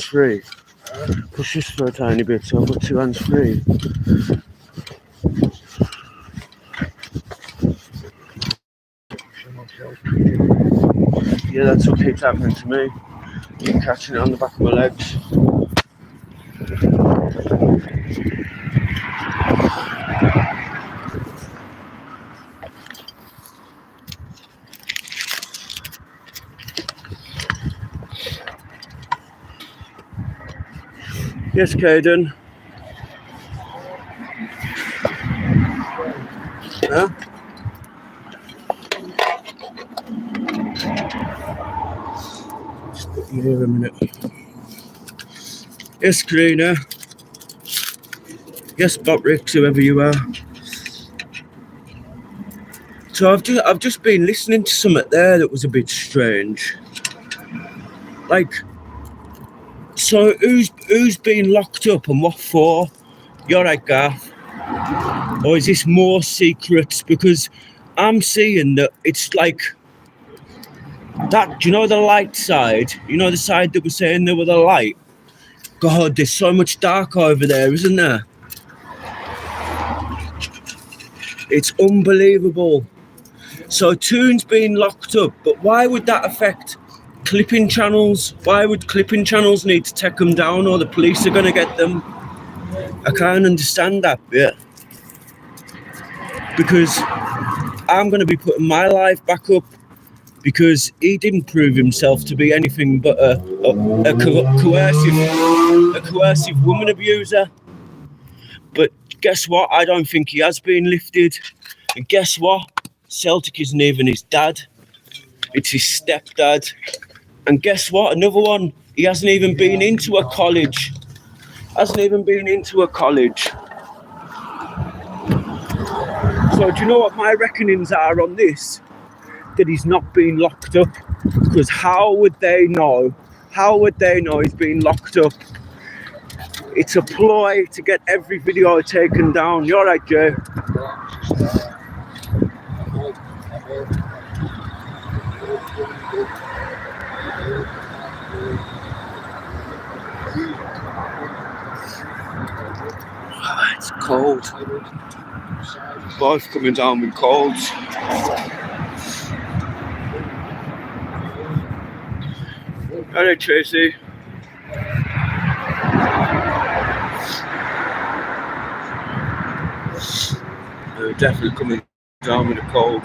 free. Push this for a tiny bit so I've got 2 hands free. Yeah, that's what keeps happening to me. Keep catching it on the back of my legs. Yes, Caden. Huh? Just put you here a minute. Yes, Karina. Yes, Bob Ricks, whoever you are. So I've just been listening to something there that was a bit strange. Like, so who's been locked up and what for? You're right, Garth. Or is this more secrets? Because I'm seeing that it's like that. Do you know the light side? You know the side that was saying there was the light? God, there's so much dark over there, isn't there? It's unbelievable. So Toon's been locked up, but why would that affect clipping channels? Why would clipping channels need to take them down, or the police are going to get them? I can't understand that bit. Because I'm going to be putting my life back up because he didn't prove himself to be anything but a coercive woman abuser. But guess what? I don't think he has been lifted. And guess what? Celtic isn't even his dad. It's his stepdad. And guess what? Another one. He hasn't even been into a college. So do you know what my reckonings are on this? That he's not been locked up. Because how would they know? He's been locked up? It's a ploy to get every video taken down. You're right, Jay. It's cold. Both coming down with colds. Hello, Tracy. They're definitely coming down with a cold.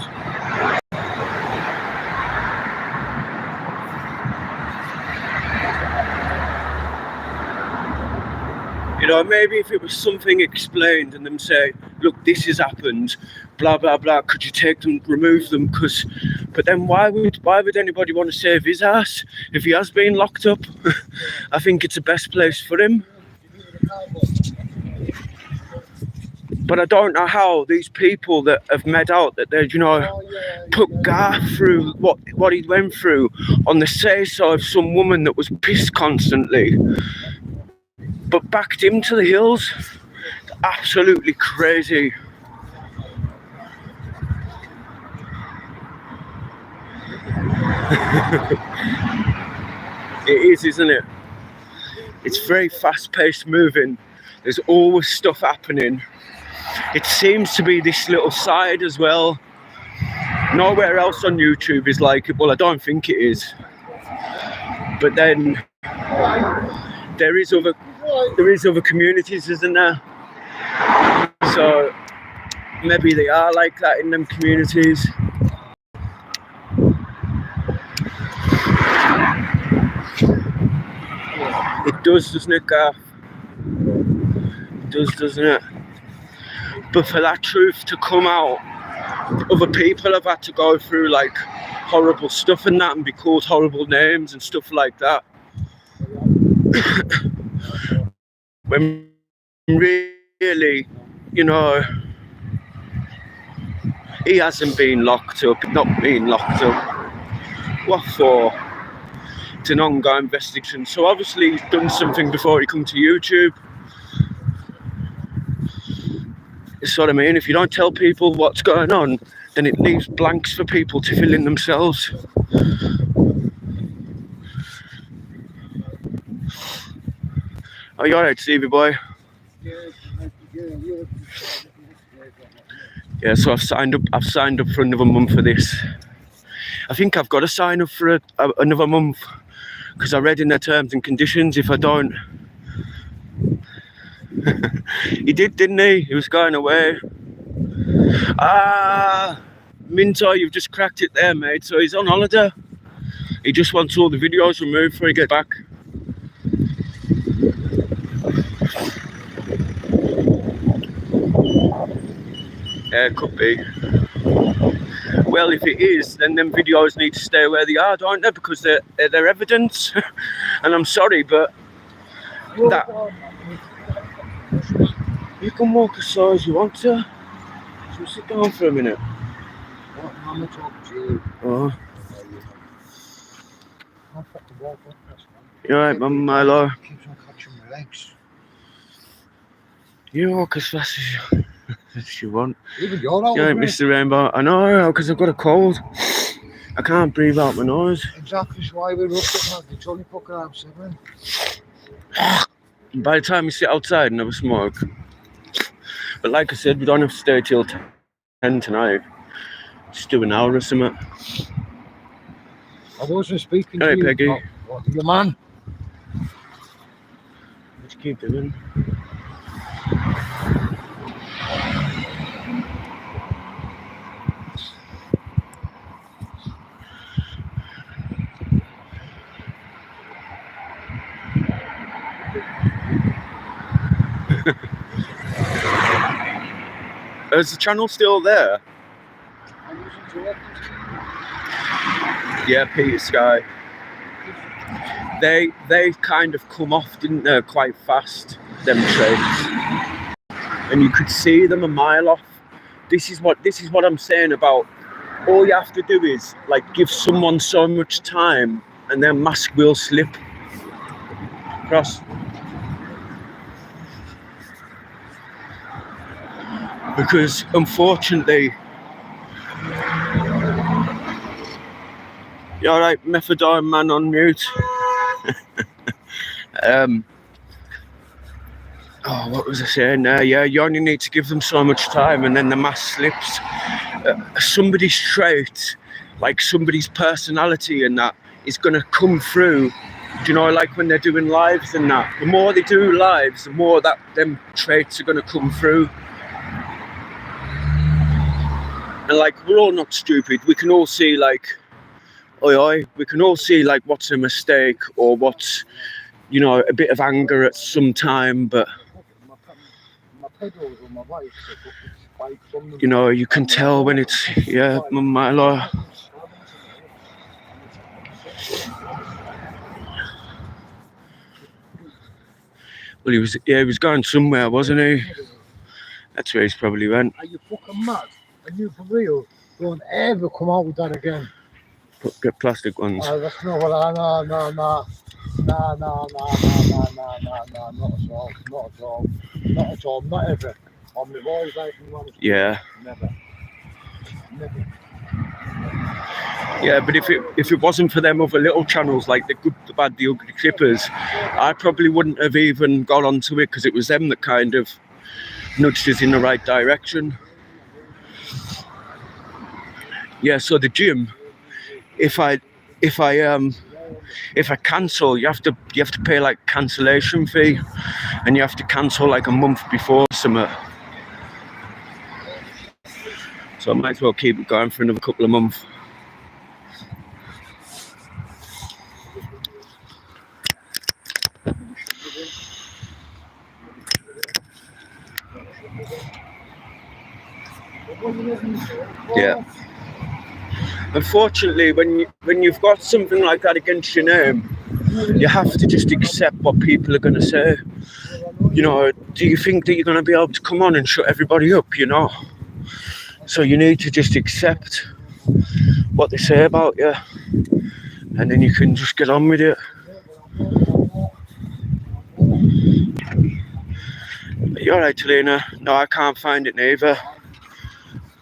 You know, maybe if it was something explained and them say, look, this has happened, blah, blah, blah, could you take them, remove them? But then why would anybody want to save his ass if he has been locked up? I think it's the best place for him. But I don't know how these people that have made out that they, you know, put Garth through what he went through on the say-so of some woman that was pissed constantly, but backed him to the hills. It's absolutely crazy. It is, isn't it? It's very fast-paced moving. There's always stuff happening. It seems to be this little side as well. Nowhere else on YouTube is like it. Well, I don't think it is. But then there is other communities, isn't there? So maybe they are like that in them communities. It does, doesn't it, Garth? It does, doesn't it? But for that truth to come out, other people have had to go through like horrible stuff and that and be called horrible names and stuff like that. When really, you know, he hasn't been locked up, not been locked up. What for? It's an ongoing investigation. So obviously he's done something before he come to YouTube. That's what I mean. If you don't tell people what's going on, then it leaves blanks for people to fill in themselves. Oh, you alright, Stevie boy? Yeah, so I've signed up for another month for this. I think I've got to sign up for another month because I read in their terms and conditions if I don't. He did, didn't he? He was going away. Ah, Minto, you've just cracked it there, mate. So he's on holiday. He just wants all the videos removed before he gets back. Yeah, it could be. Well, if it is, then them videos need to stay where they are, don't they? Because they're evidence. And I'm sorry, but that you can walk as far as you want to. So sit down for a minute. I'm not talking to you. Oh, I'll fucking walk up this one. you alright, Mum, Milo? Keeps on catching my legs. You walk as fast as you want. Even you're out You ain't with me. Mr. Rainbow. I know, because I've got a cold. I can't breathe out my nose. Exactly why we're up at it's only fucking half 7. By the time we sit outside and have a smoke. But like I said, we don't have to stay till 10 tonight. Just do an hour or something. I wasn't speaking Hey, to you. Peggy. What, you man? What you keep doing? Is the channel still there? Yeah, Peter Sky. They kind of come off, didn't they, quite fast, them trains. And you could see them a mile off. This is what I'm saying about all you have to do is like give someone so much time and their mask will slip across. Because unfortunately, you alright, Methadone man on mute? Oh, what was I saying there? Yeah, you only need to give them so much time and then the mask slips. Somebody's trait, like somebody's personality and that is going to come through. Do you know, like when they're doing lives and that, the more they do lives, the more that them traits are going to come through. And like, we're all not stupid. We can all see like, we can all see like what's a mistake or what's, you know, a bit of anger at some time, but you know, you can tell when it's, yeah, Milo. Well, he was going somewhere, wasn't he? That's where he's probably went. Are you fucking mad? Are you for real? Don't ever come out with that again. Get plastic ones. That's not what I know. No, not at all. Not ever. On my boys, like, Yeah. Never. Yeah, but if it wasn't for them other little channels like the Good, the Bad, the Ugly Clippers, I probably wouldn't have even got onto it because it was them that kind of nudged us in the right direction. Yeah, so the gym, if I cancel, you have to pay like cancellation fee, and you have to cancel like a month before something. So I might as well keep it going for another couple of months. Yeah. Unfortunately, when you've got something like that against your name, you have to just accept what people are going to say. You know, do you think that you're going to be able to come on and shut everybody up, you know? So you need to just accept what they say about you, and then you can just get on with it. You're right, Talina. No, I can't find it neither.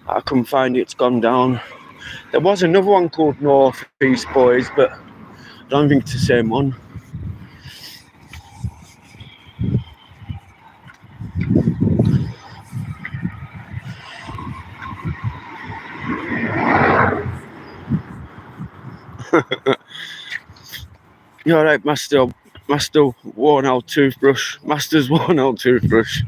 I couldn't find it, it's gone down. There was another one called North East Boys, but I don't think it's the same one. You alright, Master? Master worn out toothbrush. Master's worn out toothbrush.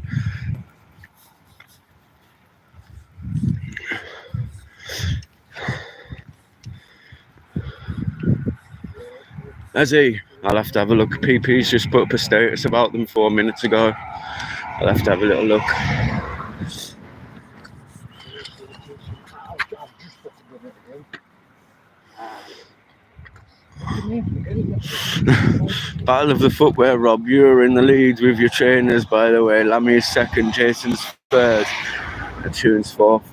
Has he? I'll have to have a look. PP's just put up a status about them 4 minutes ago. I'll have to have a little look. Battle of the footwear, Rob. You're in the lead with your trainers, by the way. Lammy's second, Jason's third, and Tune's fourth.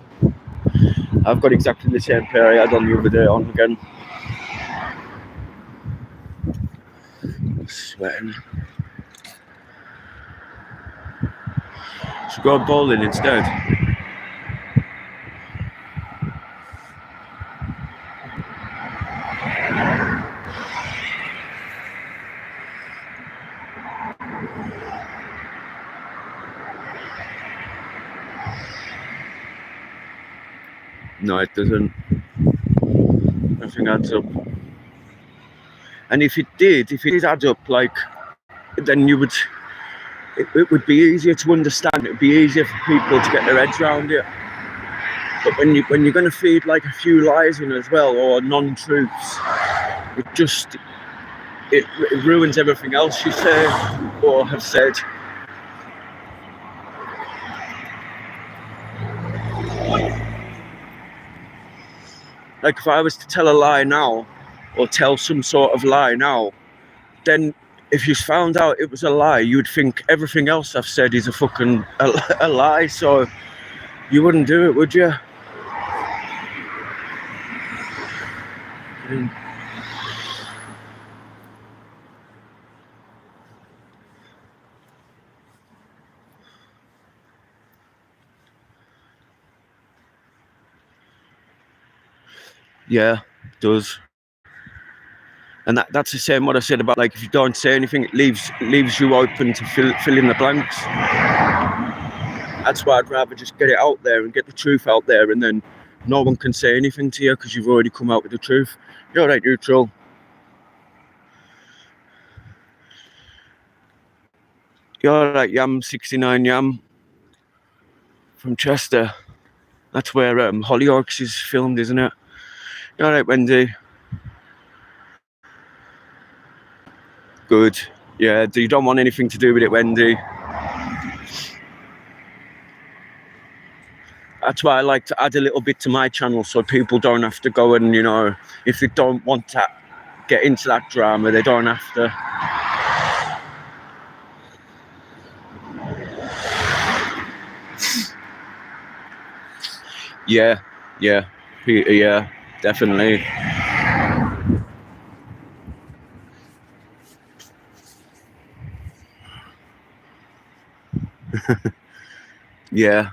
I've got exactly the same pair I had on the other day on again. Sweating. Should we go bowling instead? No, it doesn't. Nothing adds up. And if it did add up, like, then you would, it would be easier to understand. It would be easier for people to get their heads around it. But when you're going to feed like a few lies in as well, or non-truths, it ruins everything else you say or have said. Like if I was to tell a lie now, or tell some sort of lie now, then if you found out it was a lie, you'd think everything else I've said is a lie, so you wouldn't do it, would you? Yeah, it does. And that's the same what I said about, like, if you don't say anything, it leaves you open to fill in the blanks. That's why I'd rather just get it out there and get the truth out there, and then no one can say anything to you because you've already come out with the truth. You're right, neutral. You're right, Yam 69 Yam from Chester. That's where Hollyoaks is filmed, isn't it? You're right, Wendy. Good. Yeah, you don't want anything to do with it, Wendy. That's why I like to add a little bit to my channel so people don't have to go and, you know, if they don't want to get into that drama, they don't have to. Yeah, definitely. Yeah.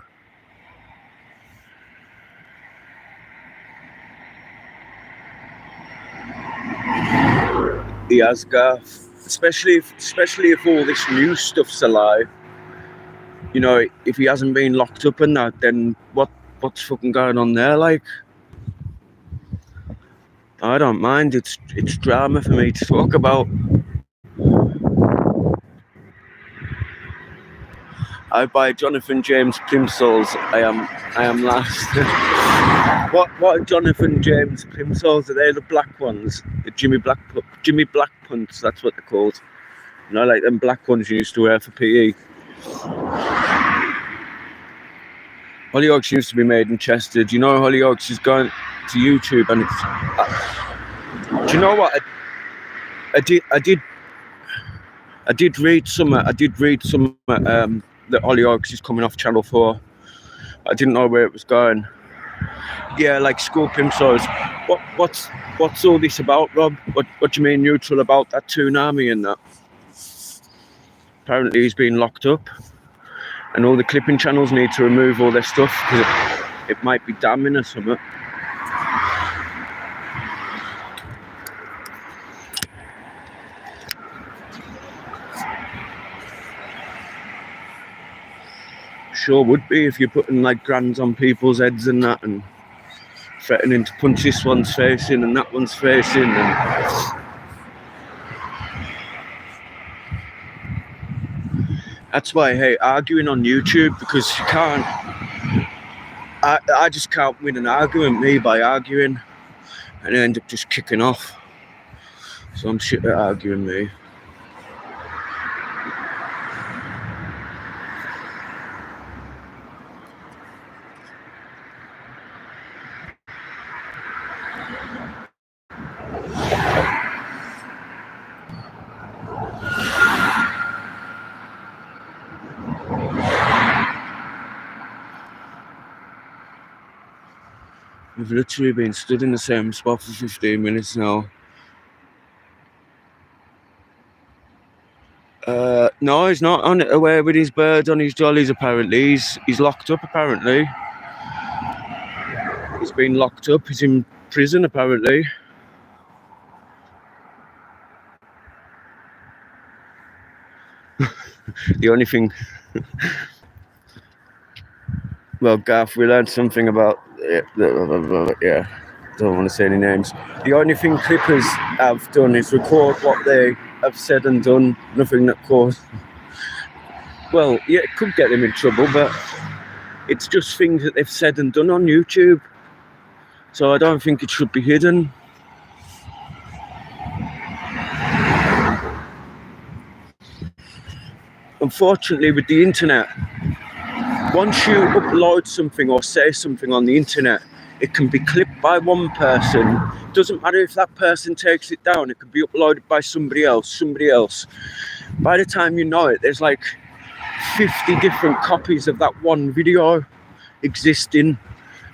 He has, Garth. Especially if all this new stuff's a lie. You know, if he hasn't been locked up and that, then what's fucking going on there? Like, I don't mind. It's drama for me to talk about. I buy Jonathan James plimsolls. I am last. What are Jonathan James plimsolls? Are they the black ones? The Jimmy Black punts, that's what they're called. You know, like them black ones you used to wear for PE. Hollyoaks used to be made in Chester. Do you know Hollyoaks is going to YouTube? And it's, do you know what? I did read some that Hollyoaks is coming off Channel 4. I didn't know where it was going. Yeah, like school pimsos. What's all this about, Rob? What do you mean neutral about that tsunami and that? Apparently he's been locked up, and all the clipping channels need to remove all their stuff because it might be damning or something. Sure would be if you're putting like grands on people's heads and that, and threatening to punch this one's face in and that one's face in. And That's why I hate arguing on YouTube, because you can't. I just can't win an argument, me, by arguing, and I end up just kicking off. So I'm shit at arguing, me. We've literally been stood in the same spot for 15 minutes now. No, he's not on away with his birds on his jollies, apparently. He's locked up, apparently. He's been locked up. He's in prison, apparently. The only thing... Well, Gaff, we learned something about... Yeah, don't want to say any names. The only thing Clippers have done is record what they have said and done. Nothing that caused... Well, yeah, it could get them in trouble, but it's just things that they've said and done on YouTube. So I don't think it should be hidden. Unfortunately, with the internet, once you upload something or say something on the internet, it can be clipped by one person. Doesn't matter if that person takes it down, it can be uploaded by somebody else. By the time you know it, there's like 50 different copies of that one video existing.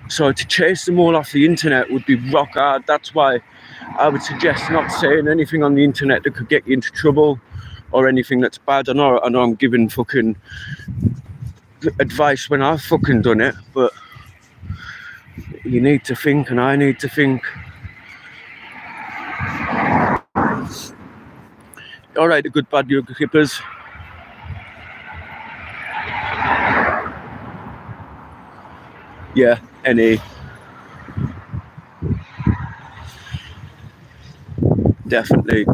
So to chase them all off the internet would be rock hard. That's why I would suggest not saying anything on the internet that could get you into trouble or anything that's bad. I know I'm giving fucking advice when I've fucking done it, but you need to think and I need to think. Alright, the good bad yoga Clippers. Yeah, NA. Definitely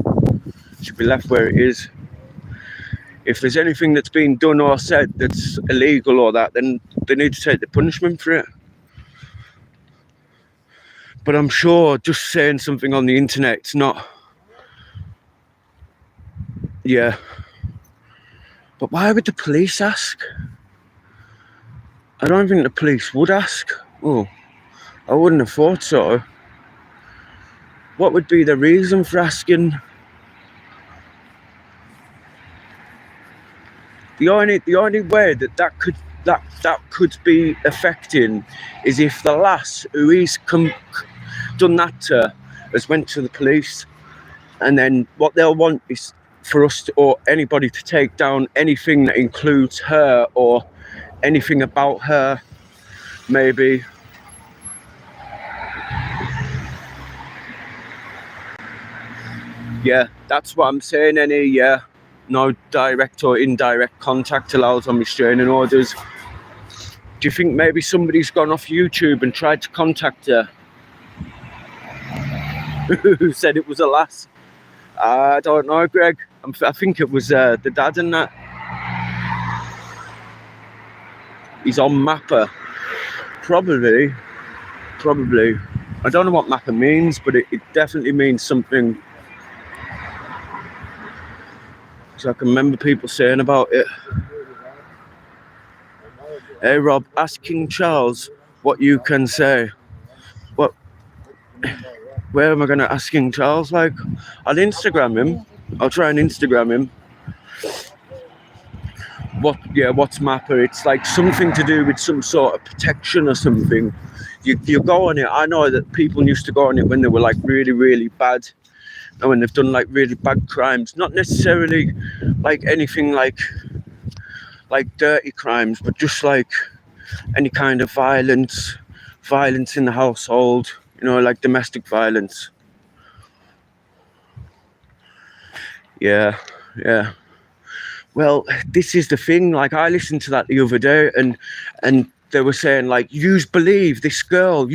should be left where it is. If there's anything that's been done or said that's illegal or that, then they need to take the punishment for it. But I'm sure just saying something on the internet, it's not... Yeah. But why would the police ask? I don't think the police would ask. Oh, I wouldn't have thought so. What would be the reason for asking? The only way that could be affecting is if the lass who he's done that to has went to the police, and then what they'll want is for us to, or anybody to take down anything that includes her or anything about her, maybe. Yeah, that's what I'm saying. No direct or indirect contact allowed on restraining orders. Do you think maybe somebody's gone off YouTube and tried to contact her? Who said it was a lass? I don't know, Greg. I think it was the dad and that. He's on Mapper. Probably. I don't know what Mapper means, but it definitely means something. So I can remember people saying about it. Hey Rob, ask King Charles what you can say. What? Where am I going to ask King Charles? Like, I'll Instagram him. I'll try and Instagram him. What's Mapper? It's like something to do with some sort of protection or something. You go on it. I know that people used to go on it when they were like really, really bad. And when they've done like really bad crimes. Not necessarily like anything like dirty crimes, but just like any kind of violence in the household, you know, like domestic violence. Yeah. Well, this is the thing, like I listened to that the other day and they were saying like, yous believe this girl.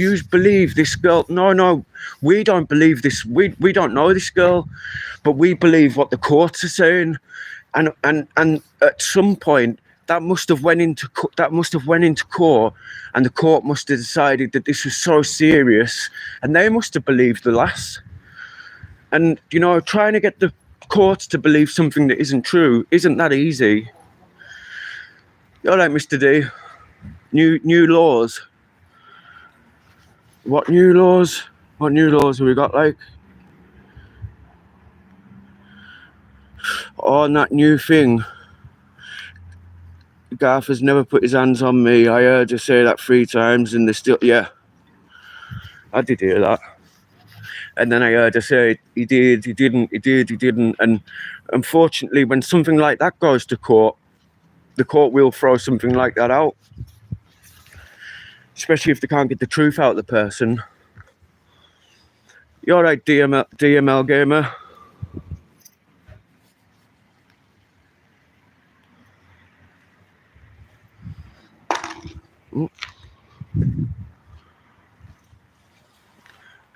No, we don't believe this. We don't know this girl, but we believe what the courts are saying. and at some point that must have went into court, and the court must have decided that this was so serious, and they must have believed the lass. And you know, trying to get the courts to believe something that isn't true isn't that easy. All right, Mr. D. New laws. What new laws? What new laws have we got? Like, on that new thing. Garth has never put his hands on me. I heard her say that 3 times, and they still, yeah. I did hear that. And then I heard her say he did, he didn't, he did, he didn't. And unfortunately, when something like that goes to court, the court will throw something like that out. Especially if they can't get the truth out of the person. You alright, DML gamer?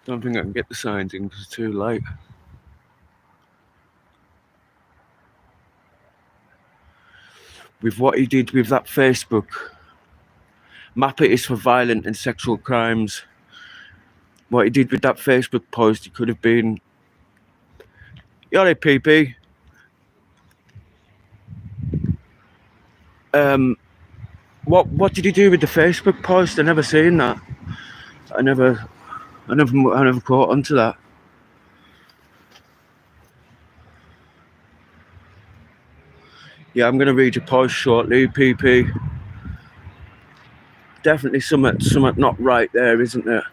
Don't think I can get the signs in because it's too late. With what he did with that Facebook, map it is for violent and sexual crimes. What he did with that Facebook post, he could have been. You alright, PP? What did he do with the Facebook post? I never seen that. I never caught onto that. Yeah, I'm gonna read your post shortly, PP. Definitely something not right there, isn't there?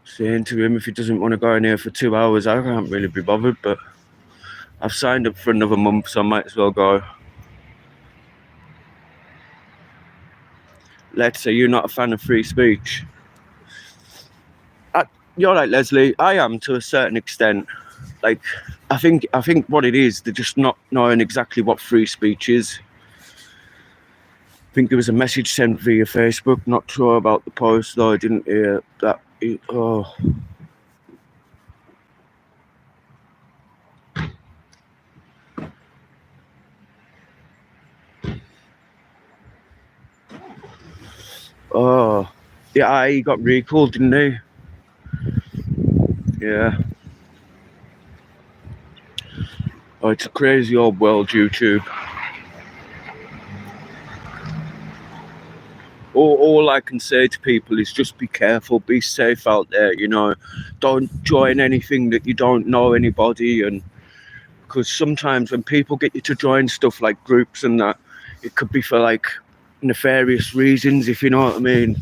Saying to him, if he doesn't want to go in here for 2 hours, I can't really be bothered, but I've signed up for another month, so I might as well go. Let's say you're not a fan of free speech. You're right, Leslie. I am to a certain extent. Like, I think what it is, they're just not knowing exactly what free speech is. I think there was a message sent via Facebook. Not sure about the post, though. I didn't hear that. Oh. Oh. Yeah, he got recalled, didn't he? Yeah. Oh, it's a crazy old world, YouTube. All I can say to people is just be careful, be safe out there, you know. Don't join anything that you don't know anybody, and because sometimes when people get you to join stuff like groups and that, it could be for like nefarious reasons, if you know what I mean.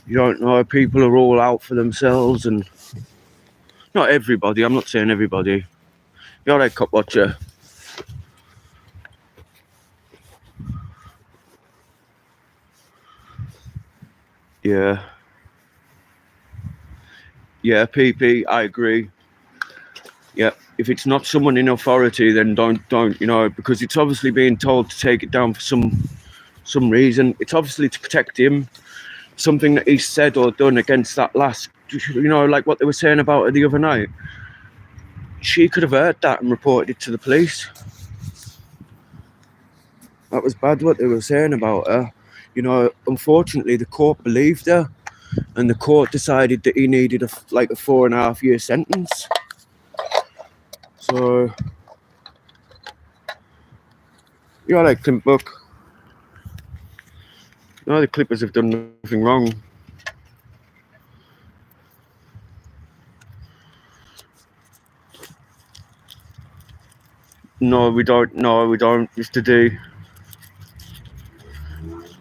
You don't know, people are all out for themselves, and not everybody, I'm not saying everybody. You're right, Cop Watcher. Yeah, PP, I agree. Yeah, if it's not someone in authority, then don't, you know, because it's obviously being told to take it down for some reason. It's obviously to protect him. Something that he said or done against that lass, you know, like what they were saying about her the other night. She could have heard that and reported it to the police. That was bad what they were saying about her. You know, unfortunately, the court believed her, and the court decided that he needed a 4.5-year sentence. So, you're right, Clint Buck. No, the Clippers have done nothing wrong. No, we don't, Mr. D.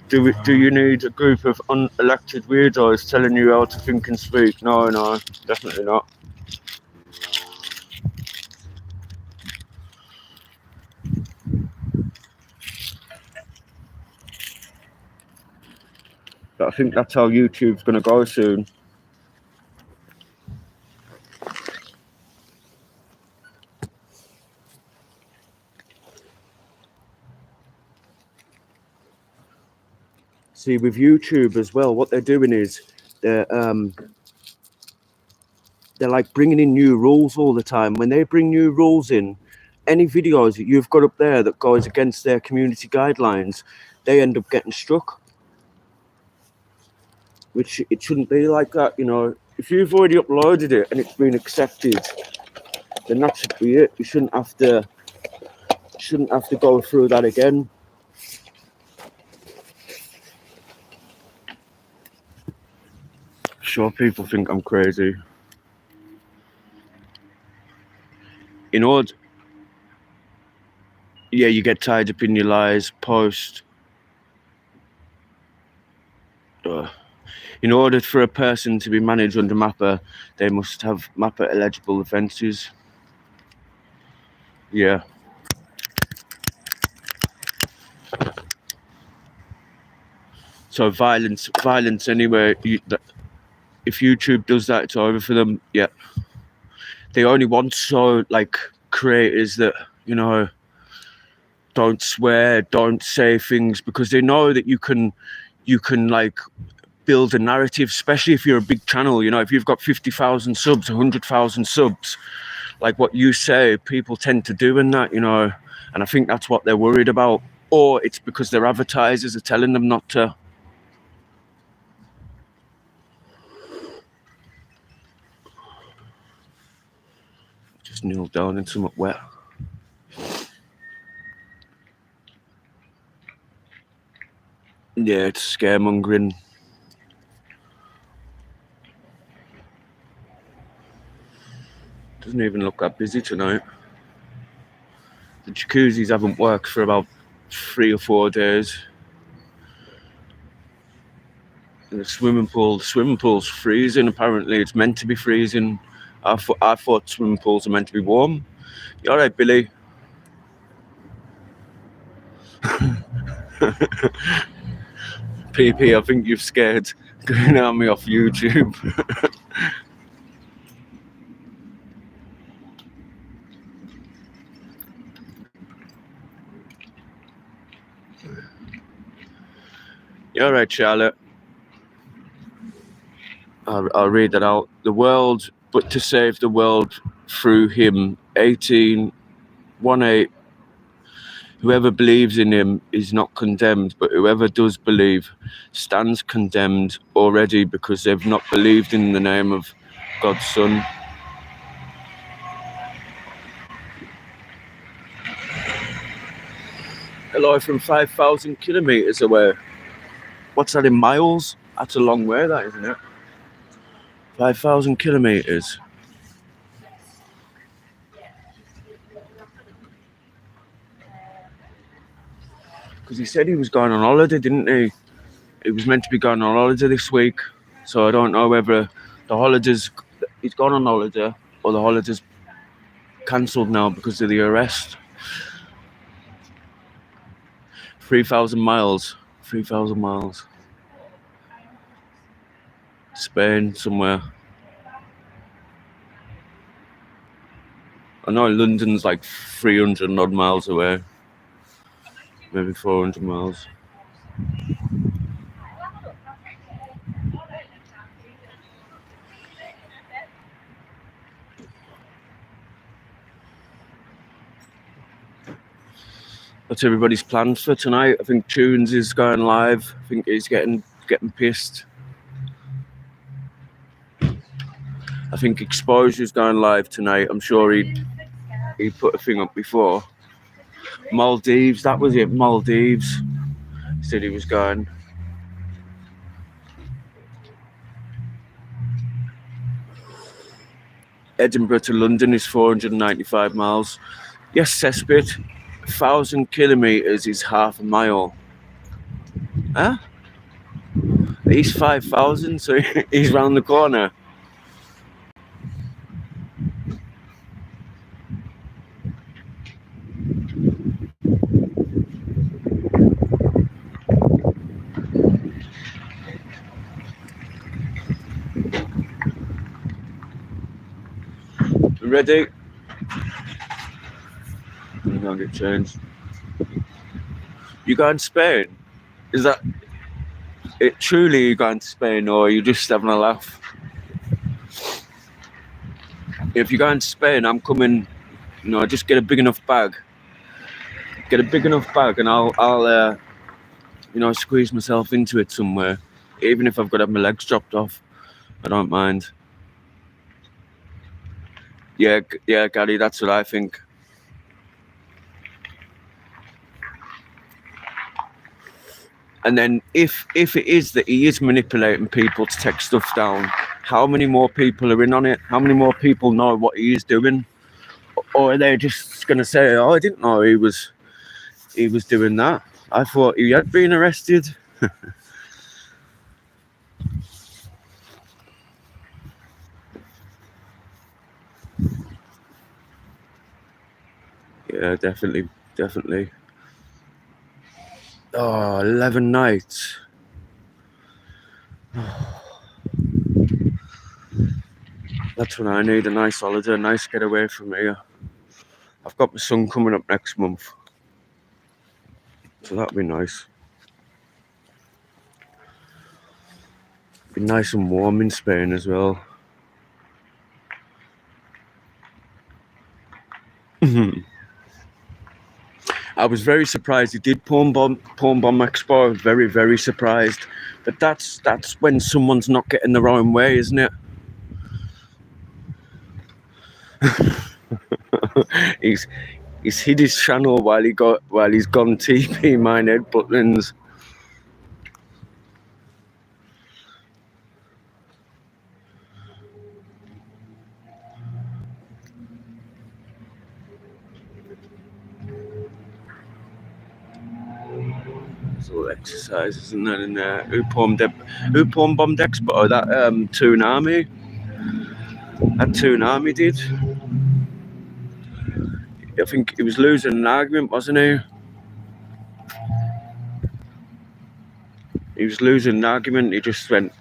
Do you need a group of unelected weirdos telling you how to think and speak? No, definitely not. But I think that's how YouTube's going to go soon. See, with YouTube as well, what they're doing is they're they're like bringing in new rules all the time. When they bring new rules in, any videos that you've got up there that goes against their community guidelines, they end up getting struck. Which it shouldn't be like that, you know. If you've already uploaded it and it's been accepted, then that should be it. You shouldn't have to go through that again. Sure, people think I'm crazy. In order, yeah, you get tied up in your lies, post. In order for a person to be managed under MAPA, they must have MAPA eligible offences. Yeah. So violence anyway. If YouTube does that, it's over for them. Yeah. They only want like creators that, you know, don't swear, don't say things, because they know that you can like build a narrative, especially if you're a big channel. You know, if you've got 50,000 subs, 100,000 subs, like what you say, people tend to do in that, you know, and I think that's what they're worried about. Or it's because their advertisers are telling them not to. Just kneel down in something wet. Yeah, it's scaremongering. Doesn't even look that busy tonight. The jacuzzis haven't worked for about 3 or 4 days. And the swimming pool's freezing. Apparently, it's meant to be freezing. I thought swimming pools are meant to be warm. You all right, Billy? PP, I think you've scared going at me off YouTube. You all right, Charlotte? I'll read that out. The world, but to save the world through him. 18:18. Whoever believes in him is not condemned, but whoever does believe stands condemned already, because they've not believed in the name of God's Son. Hello from 5,000 kilometers away. What's that in miles? That's a long way, that, isn't it? 5,000 kilometers. Because he said he was going on holiday, didn't he? He was meant to be going on holiday this week. So I don't know whether he's gone on holiday or the holiday's cancelled now because of the arrest. 3,000 miles. 3,000 miles. Spain, somewhere. I know London's like 300 odd miles away. Maybe 400 miles. What's everybody's plans for tonight? I think Tunes is going live. I think he's getting pissed. I think Exposure's going live tonight. I'm sure he put a thing up before. Maldives, that was it. Maldives. He said he was going. Edinburgh to London is 495 miles. Yes, Cesspit. 1,000 kilometers is half a mile. Huh? He's 5,000, so he's round the corner. Ready? I'm gonna get changed. You going to Spain? Is that it? Truly, you going to Spain, or are you just having a laugh? If you're going to Spain, I'm coming. You know, just get a big enough bag. Get a big enough bag, and I'll you know, squeeze myself into it somewhere. Even if I've got to have my legs chopped off, I don't mind. Yeah, Gary, that's what I think. And then if it is that he is manipulating people to take stuff down, how many more people are in on it? How many more people know what he is doing? Or are they just going to say, oh, I didn't know he was doing that. I thought he had been arrested. Yeah, definitely. Oh, 11 nights. That's when I need a nice holiday, a nice getaway from here. I've got my son coming up next month, so that'll be nice. Be nice and warm in Spain as well. I was very surprised he did Porn Bomb Expo. I was very, very surprised. But that's when someone's not getting their own way, isn't it? He's hid his channel while he's gone TP mine head buttons. So exercises and that in there. Who porn bombed Expo? That Toonami. That Toonami did. I think he was losing an argument, wasn't he? He was losing an argument. He just went.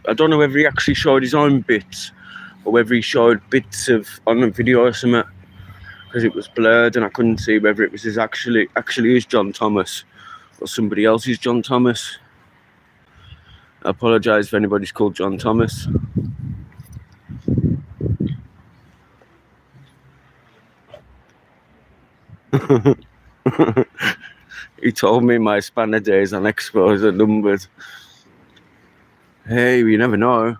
I don't know whether he actually showed his own bits or whether he showed bits of on a video or something, because it was blurred and I couldn't see whether it was his actually his John Thomas or somebody else's John Thomas. I apologise if anybody's called John Thomas. He told me my spanner days on Expos are numbered. Hey, you never know.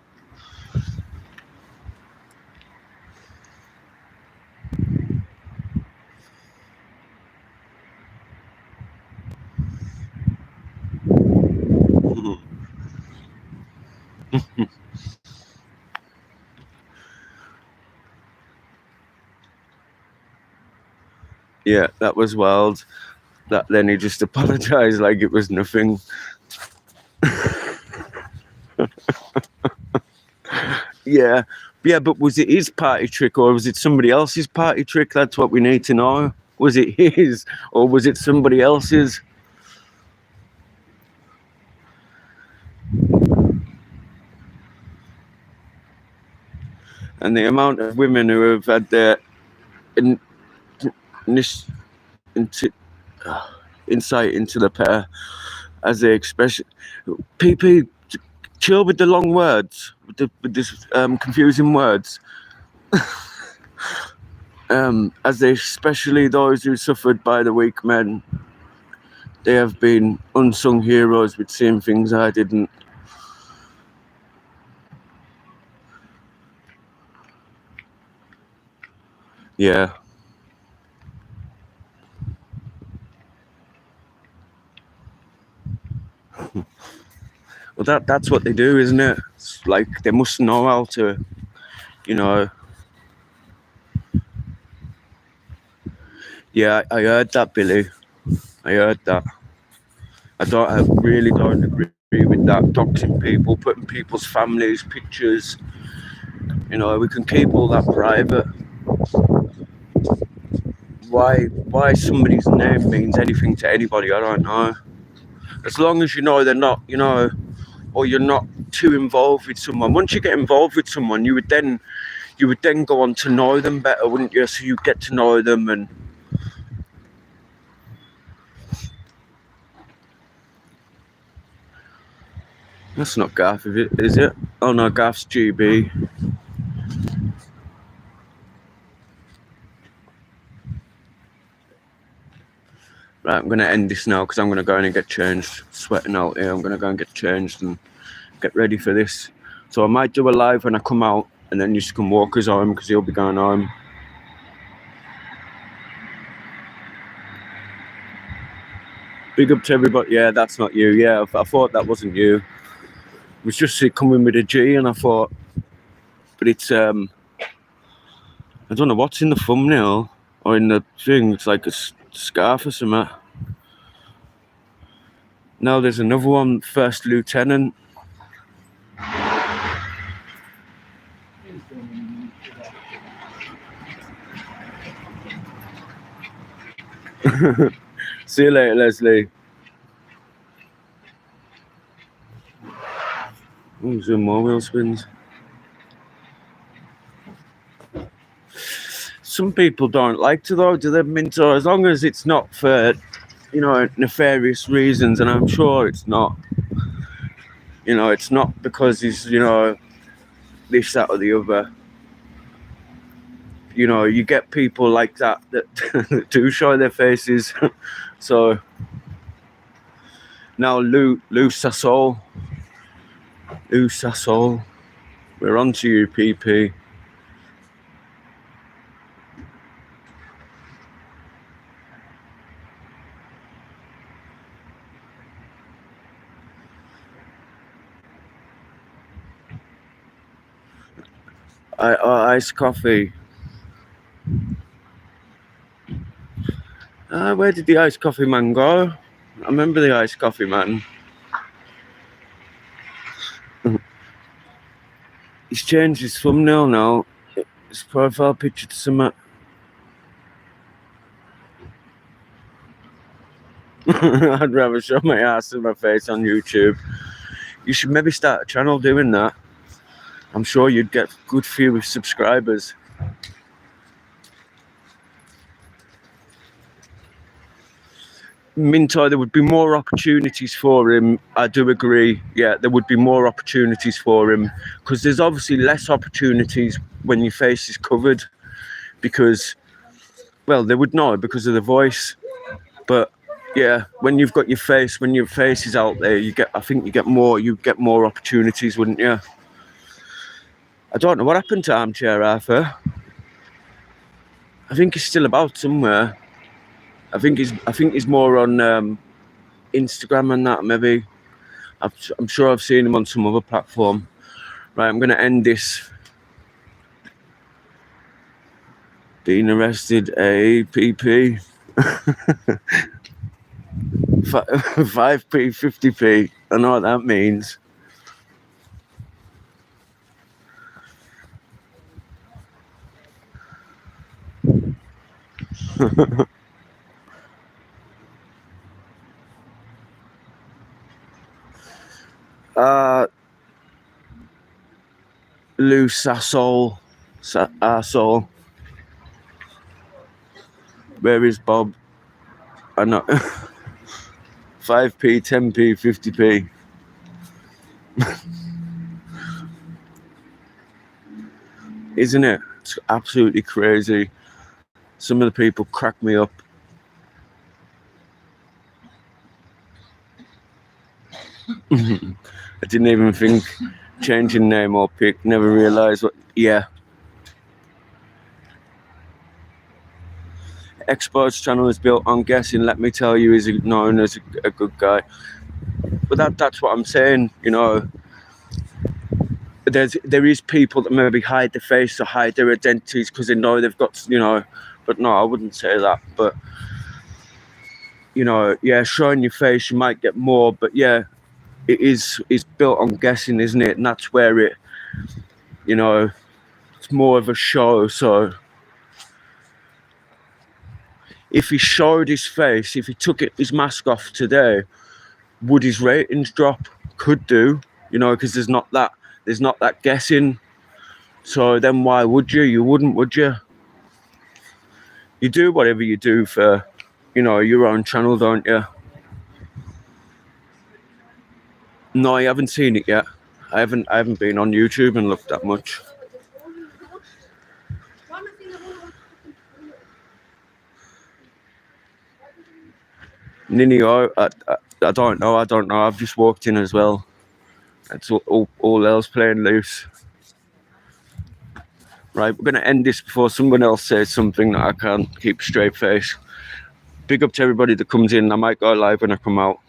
Yeah, that was wild. Then he just apologised like it was nothing. Yeah, but was it his party trick or was it somebody else's party trick? That's what we need to know. Was it his or was it somebody else's? And the amount of women who have had their insight into the pair as they express people chill with the long words, with this confusing words. As they, especially those who suffered by the weak men, they have been unsung heroes with seeing things I didn't. Yeah. Well, that's what they do, isn't it? It's like they must know how to, you know. Yeah, I heard that, Billy. I heard that. I really don't agree with that. Doxing people, putting people's families, pictures. You know, we can keep all that private. Why somebody's name means anything to anybody, I don't know. As long as you know they're not, you know, or you're not too involved with someone. Once you get involved with someone, you would then go on to know them better, wouldn't you? So you get to know them and. That's not Gaff, is it? Oh no, Gaff's GB. Right, I'm going to end this now because I'm going to go in and get changed. Sweating out here. I'm going to go and get changed and get ready for this. So I might do a live when I come out, and then you just can walk us home because he'll be going home. Big up to everybody. Yeah, that's not you. Yeah, I thought that wasn't you. It was just it coming with a G, and I thought, but it's I don't know what's in the thumbnail or in the thing. It's like a scarf or something. Now there's another one, First Lieutenant. See you later, Leslie. Oh, some more wheel spins. Some people don't like to though, do they, Minto? As long as it's not for, you know, nefarious reasons, and I'm sure it's not. You know, it's not because he's, you know, this, that, or the other. You know, you get people like that that do show their faces. So now Lou Sassol, we're on to you, PP. Iced coffee. Where did the iced coffee man go? I remember the iced coffee man. He's changed his thumbnail now. His profile picture to some. I'd rather show my ass and my face on YouTube. You should maybe start a channel doing that. I'm sure you'd get good few subscribers. Minto, there would be more opportunities for him. I do agree. Yeah, there would be more opportunities for him because there's obviously less opportunities when your face is covered because, well, they would know because of the voice. But yeah, when you've got your face, when your face is out there, I think you get more opportunities, wouldn't you? I don't know what happened to Armchair Arthur. I think he's still about somewhere. I think he's more on Instagram and that, maybe. I'm sure I've seen him on some other platform. Right, I'm going to end this. Being arrested, APP. 5p, 50p. I know what that means. Loose asshole. Asshole. Where is Bob? I know. 5p, 10p, 50p. Isn't it? It's absolutely crazy. Some of the people crack me up. I didn't even think changing name or pic, never realised what, yeah. Experts channel is built on guessing, let me tell you, is known as a good guy. But that's what I'm saying, you know. There is people that maybe hide their face or hide their identities because they know they've got, you know, but no, I wouldn't say that. But, you know, yeah, showing your face, you might get more, but yeah, it's built on guessing, isn't it? And that's where it, you know, it's more of a show. So if he showed his face, if he took his mask off today, would his ratings drop? Could do, you know, because there's not that guessing. So then why would you? You wouldn't, would you? You do whatever you do for, you know, your own channel, don't you? No, I haven't seen it yet. I haven't been on YouTube and looked that much. Nini, I don't know. I've just walked in as well. It's all else playing loose. Right, we're going to end this before someone else says something that I can't keep a straight face. Big up to everybody that comes in. I might go live when I come out.